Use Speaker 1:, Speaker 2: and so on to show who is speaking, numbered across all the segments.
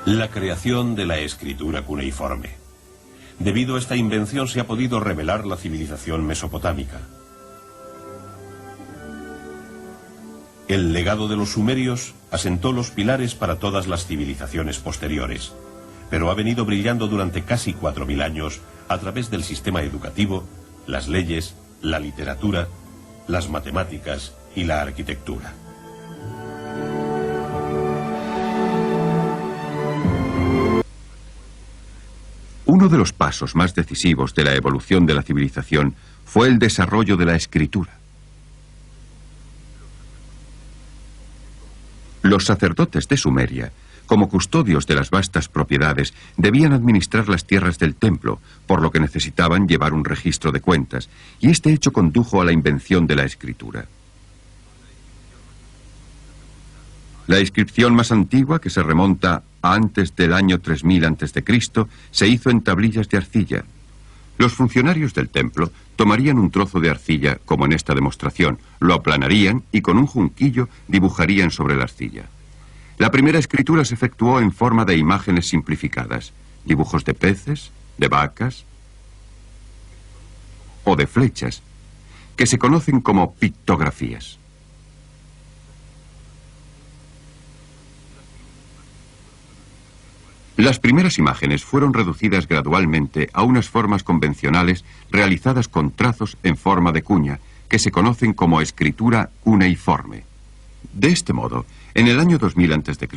Speaker 1: La creación de la escritura cuneiforme. Debido a esta invención se ha podido revelar la civilización mesopotámica. El legado de los sumerios asentó los pilares para todas las civilizaciones posteriores, pero ha venido brillando durante casi 4000 años a través del sistema educativo, las leyes, la literatura, las matemáticas y la arquitectura.
Speaker 2: Uno de los pasos más decisivos de la evolución de la civilización fue el desarrollo de la escritura. Los sacerdotes de Sumeria, como custodios de las vastas propiedades, debían administrar las tierras del templo, por lo que necesitaban llevar un registro de cuentas, y este hecho condujo a la invención de la escritura. La inscripción más antigua, que se remonta a antes del año 3000 a.C., se hizo en tablillas de arcilla. Los funcionarios del templo tomarían un trozo de arcilla, como en esta demostración, lo aplanarían y con un junquillo dibujarían sobre la arcilla. La primera escritura se efectuó en forma de imágenes simplificadas, dibujos de peces, de vacas o de flechas, que se conocen como pictografías. Las primeras imágenes fueron reducidas gradualmente a unas formas convencionales realizadas con trazos en forma de cuña, que se conocen como escritura cuneiforme. De este modo, en el año 2000 a.C.,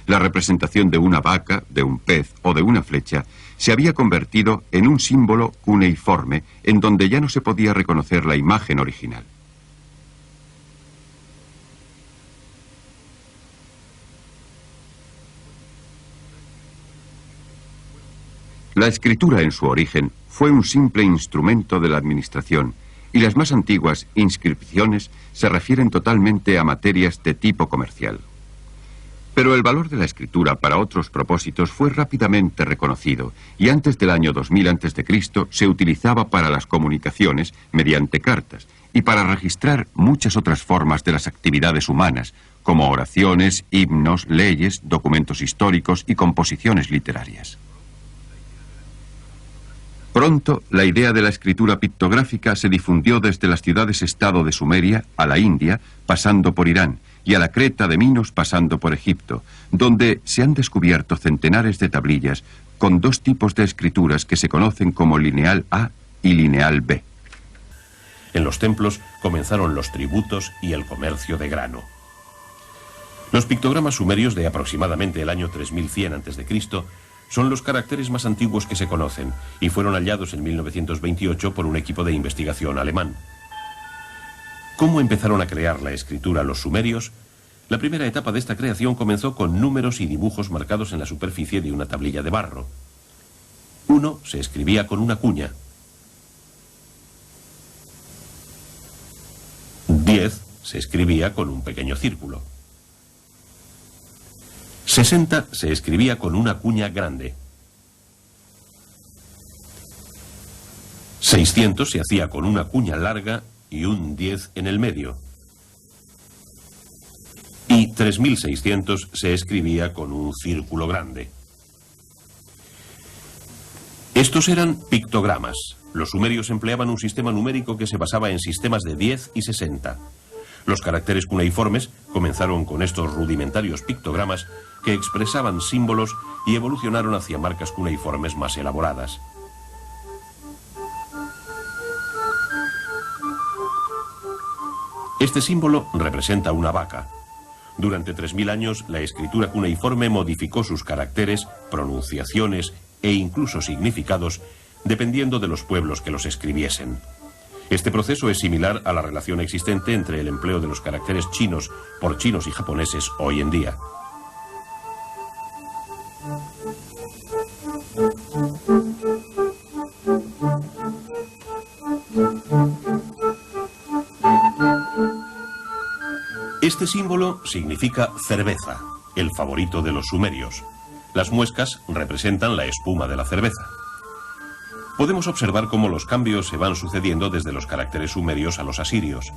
Speaker 2: la representación de una vaca, de un pez o de una flecha se había convertido en un símbolo cuneiforme en donde ya no se podía reconocer la imagen original. La escritura en su origen fue un simple instrumento de la administración y las más antiguas inscripciones se refieren totalmente a materias de tipo comercial. Pero el valor de la escritura para otros propósitos fue rápidamente reconocido y antes del año 2000 a.C. se utilizaba para las comunicaciones mediante cartas y para registrar muchas otras formas de las actividades humanas, como oraciones, himnos, leyes, documentos históricos y composiciones literarias. Pronto, la idea de la escritura pictográfica se difundió desde las ciudades-estado de Sumeria a la India, pasando por Irán, y a la Creta de Minos, pasando por Egipto, donde se han descubierto centenares de tablillas con dos tipos de escrituras que se conocen como lineal A y lineal B.
Speaker 1: En los templos comenzaron los tributos y el comercio de grano. Los pictogramas sumerios de aproximadamente el año 3100 a.C. son los caracteres más antiguos que se conocen y fueron hallados en 1928 por un equipo de investigación alemán. ¿Cómo empezaron a crear la escritura los sumerios? La primera etapa de esta creación comenzó con números y dibujos marcados en la superficie de una tablilla de barro. 1 se escribía con una cuña. 10 se escribía con un pequeño círculo. 60 se escribía con una cuña grande. 600 se hacía con una cuña larga y un 10 en el medio. Y 3600 se escribía con un círculo grande. Estos eran pictogramas. Los sumerios empleaban un sistema numérico que se basaba en sistemas de 10 y 60. Los caracteres cuneiformes comenzaron con estos rudimentarios pictogramas que expresaban símbolos y evolucionaron hacia marcas cuneiformes más elaboradas. Este símbolo representa una vaca. Durante 3000 años, la escritura cuneiforme modificó sus caracteres, pronunciaciones e incluso significados, dependiendo de los pueblos que los escribiesen. Este proceso es similar a la relación existente entre el empleo de los caracteres chinos por chinos y japoneses hoy en día. Este símbolo significa cerveza, el favorito de los sumerios. Las muescas representan la espuma de la cerveza. Podemos observar cómo los cambios se van sucediendo desde los caracteres sumerios a los asirios.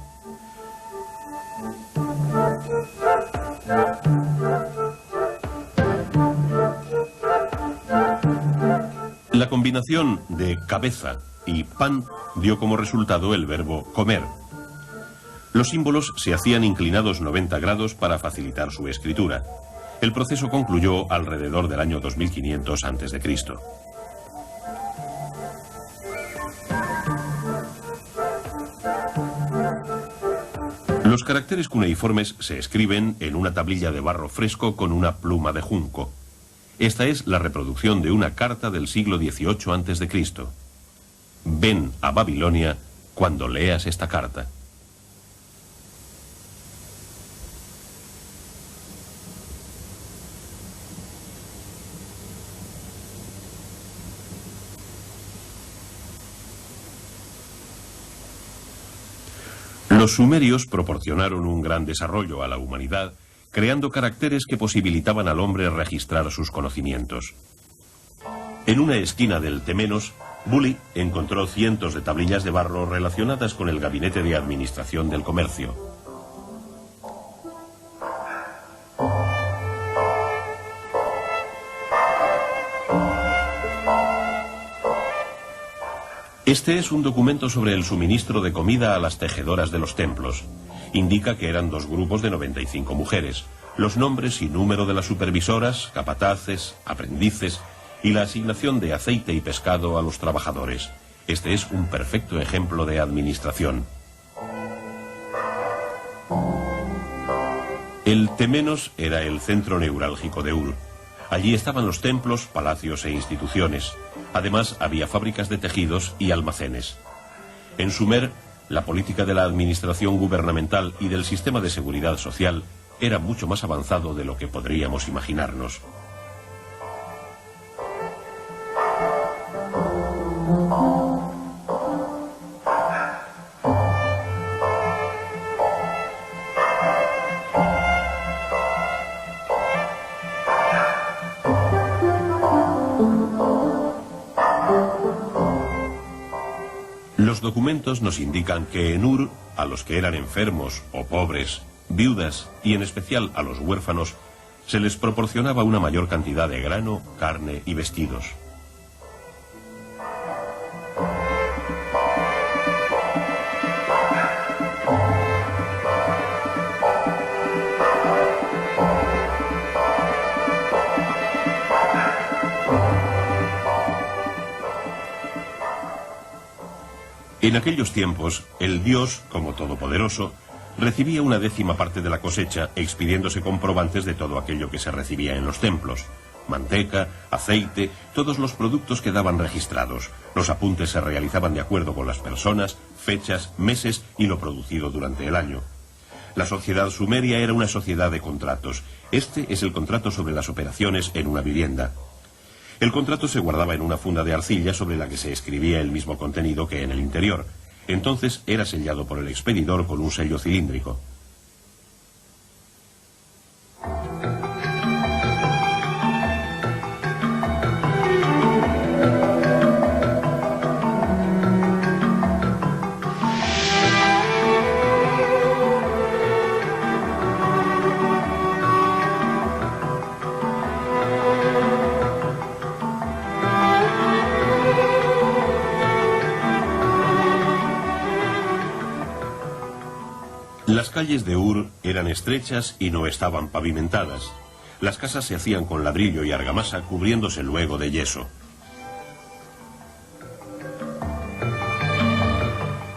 Speaker 1: La combinación de cabeza y pan dio como resultado el verbo comer. Los símbolos se hacían inclinados 90 grados para facilitar su escritura. El proceso concluyó alrededor del año 2500 a.C. Los caracteres cuneiformes se escriben en una tablilla de barro fresco con una pluma de junco. Esta es la reproducción de una carta del siglo XVIII a.C. Ven a Babilonia cuando leas esta carta. Los sumerios proporcionaron un gran desarrollo a la humanidad, creando caracteres que posibilitaban al hombre registrar sus conocimientos. En una esquina del Temenos, Bully encontró cientos de tablillas de barro relacionadas con el gabinete de administración del comercio. Este es un documento sobre el suministro de comida a las tejedoras de los templos. Indica que eran dos grupos de 95 mujeres, los nombres y número de las supervisoras, capataces, aprendices y la asignación de aceite y pescado a los trabajadores. Este es un perfecto ejemplo de administración. El Temenos era el centro neurálgico de Ur. Allí estaban los templos, palacios e instituciones. Además, había fábricas de tejidos y almacenes. En Sumer, la política de la administración gubernamental y del sistema de seguridad social era mucho más avanzado de lo que podríamos imaginarnos. Los documentos nos indican que en Ur, a los que eran enfermos o pobres, viudas y en especial a los huérfanos, se les proporcionaba una mayor cantidad de grano, carne y vestidos. En aquellos tiempos, el dios, como todopoderoso, recibía una 10ª parte de la cosecha, expidiéndose comprobantes de todo aquello que se recibía en los templos. Manteca, aceite, todos los productos quedaban registrados. Los apuntes se realizaban de acuerdo con las personas, fechas, meses y lo producido durante el año. La sociedad sumeria era una sociedad de contratos. Este es el contrato sobre las operaciones en una vivienda. El contrato se guardaba en una funda de arcilla sobre la que se escribía el mismo contenido que en el interior. Entonces era sellado por el expedidor con un sello cilíndrico. Las calles de Ur eran estrechas y no estaban pavimentadas. Las casas se hacían con ladrillo y argamasa, cubriéndose luego de yeso.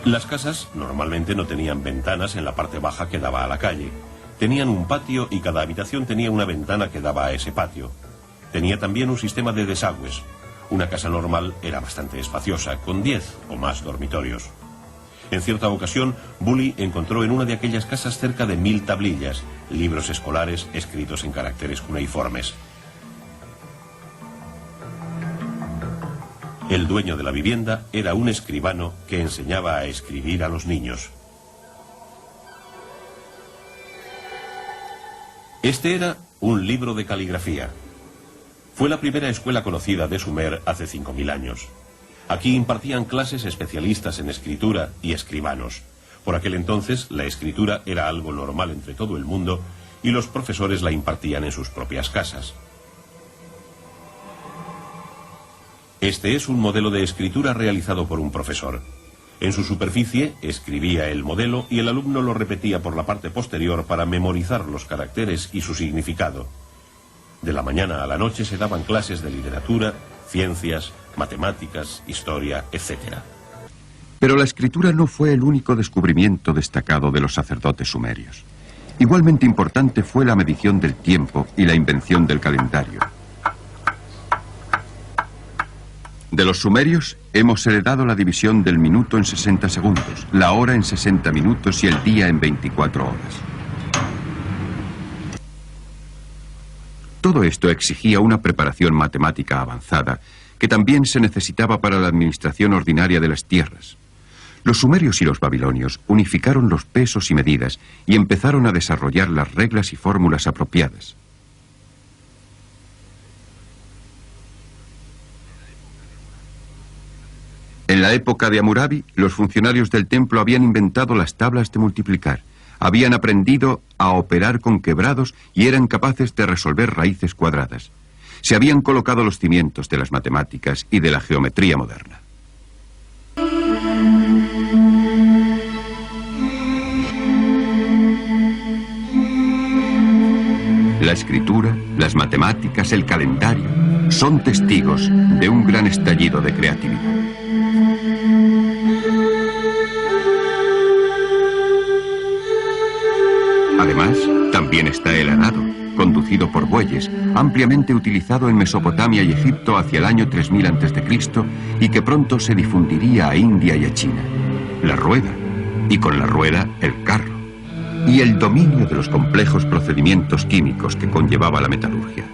Speaker 1: Las casas normalmente no tenían ventanas en la parte baja que daba a la calle. Tenían un patio y cada habitación tenía una ventana que daba a ese patio. Tenía también un sistema de desagües. Una casa normal era bastante espaciosa, con 10 o más dormitorios. En cierta ocasión, Bully encontró en una de aquellas casas cerca de 1000 tablillas, libros escolares escritos en caracteres cuneiformes. El dueño de la vivienda era un escribano que enseñaba a escribir a los niños. Este era un libro de caligrafía. Fue la primera escuela conocida de Sumer hace 5000 años. Aquí impartían clases especialistas en escritura y escribanos. Por aquel entonces, la escritura era algo normal entre todo el mundo y los profesores la impartían en sus propias casas. Este es un modelo de escritura realizado por un profesor. En su superficie escribía el modelo y el alumno lo repetía por la parte posterior para memorizar los caracteres y su significado. De la mañana a la noche se daban clases de literatura, ciencias, matemáticas, historia, etc.
Speaker 2: Pero la escritura no fue el único descubrimiento destacado de los sacerdotes sumerios. Igualmente importante fue la medición del tiempo y la invención del calendario. De los sumerios hemos heredado la división del minuto en 60 segundos, la hora en 60 minutos y el día en 24 horas. Todo esto exigía una preparación matemática avanzada que también se necesitaba para la administración ordinaria de las tierras. Los sumerios y los babilonios unificaron los pesos y medidas y empezaron a desarrollar las reglas y fórmulas apropiadas. En la época de Hammurabi, los funcionarios del templo habían inventado las tablas de multiplicar, habían aprendido a operar con quebrados y eran capaces de resolver raíces cuadradas. Se habían colocado los cimientos de las matemáticas y de la geometría moderna. La escritura, las matemáticas, el calendario son testigos de un gran estallido de creatividad. Además, también está el arado, conducido por bueyes, ampliamente utilizado en Mesopotamia y Egipto hacia el año 3000 a.C. y que pronto se difundiría a India y a China. La rueda, y con la rueda el carro, y el dominio de los complejos procedimientos químicos que conllevaba la metalurgia.